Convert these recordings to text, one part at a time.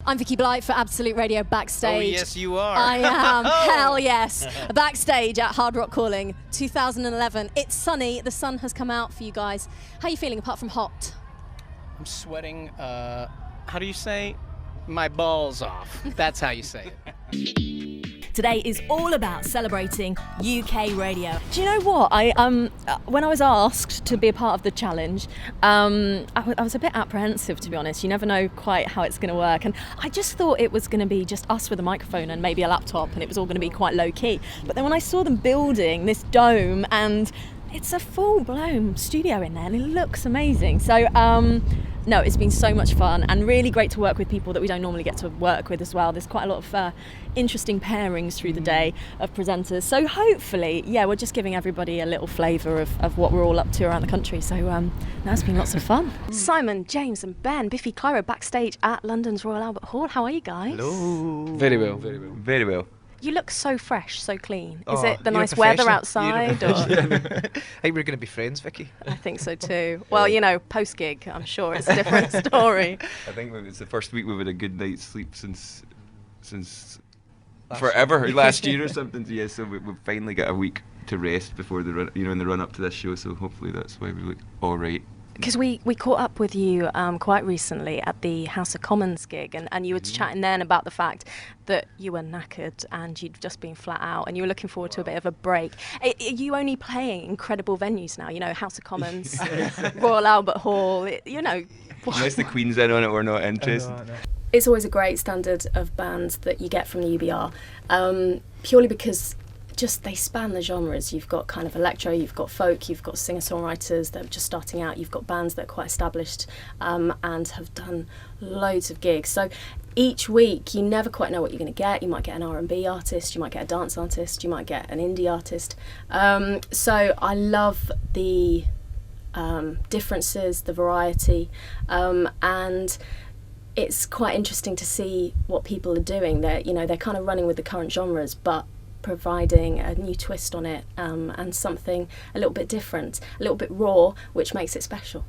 I'm Vicki Blight for Absolute Radio Backstage. Oh, yes, you are. I am. Hell yes. Backstage at Hard Rock Calling 2011. It's sunny. The sun has come out for you guys. How are you feeling apart from hot? I'm sweating, how do you say? My balls off. That's how you say it. Today is all about celebrating UK radio. Do you know what? When I was asked to be a part of the challenge, I was a bit apprehensive, to be honest. You never know quite how it's going to work, and I just thought it was going to be just us with a microphone and maybe a laptop, and it was all going to be quite low key. But then when I saw them building this dome, and it's a full-blown studio in there, and it looks amazing. So no, it's been so much fun and really great to work with people that we don't normally get to work with as well. There's quite a lot of interesting pairings through the day of presenters. So hopefully, yeah, we're just giving everybody a little flavour of what we're all up to around the country. So that's been lots of fun. Simon, James and Ben, Biffy Clyro backstage at London's Royal Albert Hall. How are you guys? Hello. Very well, very well. Very well. You look so fresh, so clean. Is Oh, it the you're a nice weather professional. outside? You're a Or? professional. I think we're going to be friends, Vicky. I think so too. Well, you know, post-gig, I'm sure it's a different story. I think it's the first week we've had a good night's sleep since Last forever, last year or something. Yeah, so we've finally got a week to rest before the run, in the run up to this show. So hopefully that's why we look all right. Because we caught up with you quite recently at the House of Commons gig, and you were chatting then about the fact that you were knackered and you'd just been flat out and you were looking forward to a bit of a break. Are you only playing incredible venues now? You know, House of Commons, Royal Albert Hall, you know. Unless the Queen's in on it, we're not interested. I know. It's always a great standard of bands that you get from the UBR, purely because just they span the genres. You've got kind of electro, you've got folk, you've got singer-songwriters that are just starting out, you've got bands that are quite established and have done loads of gigs. So each week you never quite know what you're going to get. You might get an R&B artist, you might get a dance artist, you might get an indie artist. So I love the differences, the variety, and it's quite interesting to see what people are doing. They're kind of running with the current genres, but providing a new twist on it, and something a little bit different, a little bit raw, which makes it special.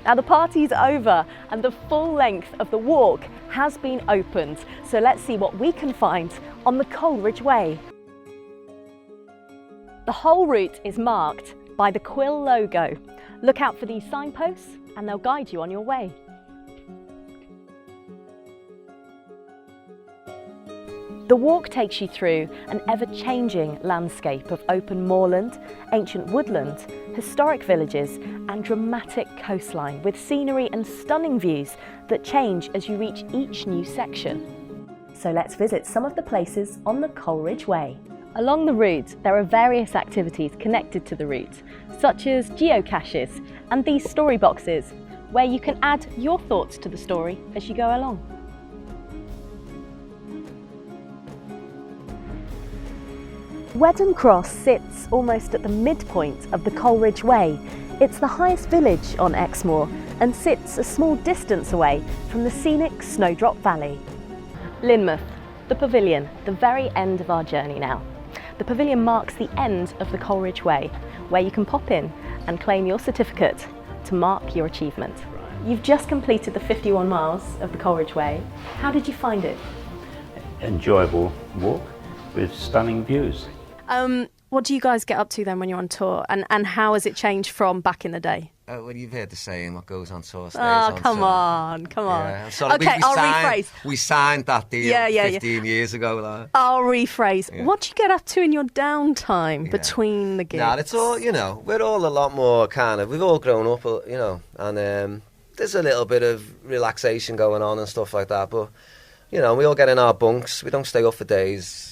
Now the party's over and the full length of the walk has been opened. So let's see what we can find on the Coleridge Way. The whole route is marked by the Quill logo. Look out for these signposts and they'll guide you on your way. The walk takes you through an ever-changing landscape of open moorland, ancient woodland, historic villages and dramatic coastline with scenery and stunning views that change as you reach each new section. So let's visit some of the places on the Coleridge Way. Along the route, there are various activities connected to the route, such as geocaches and these story boxes, where you can add your thoughts to the story as you go along. Wedden Cross sits almost at the midpoint of the Coleridge Way. It's the highest village on Exmoor and sits a small distance away from the scenic Snowdrop Valley. Lynmouth, the Pavilion, the very end of our journey now. The Pavilion marks the end of the Coleridge Way, where you can pop in and claim your certificate to mark your achievement. You've just completed the 51 miles of the Coleridge Way. How did you find it? Enjoyable walk with stunning views. What do you guys get up to then when you're on tour, and how has it changed from back in the day? Well, you've heard the saying, what goes on tour stays Oh, on come tour. on. Yeah, sorry, Okay, I'll rephrase. We signed that deal Yeah. 15 years ago. Like. I'll rephrase. Yeah. What do you get up to in your downtime between the gigs? Nah, it's all, we're all a lot more we've all grown up, and there's a little bit of relaxation going on and stuff like that, but, we all get in our bunks, we don't stay up for days.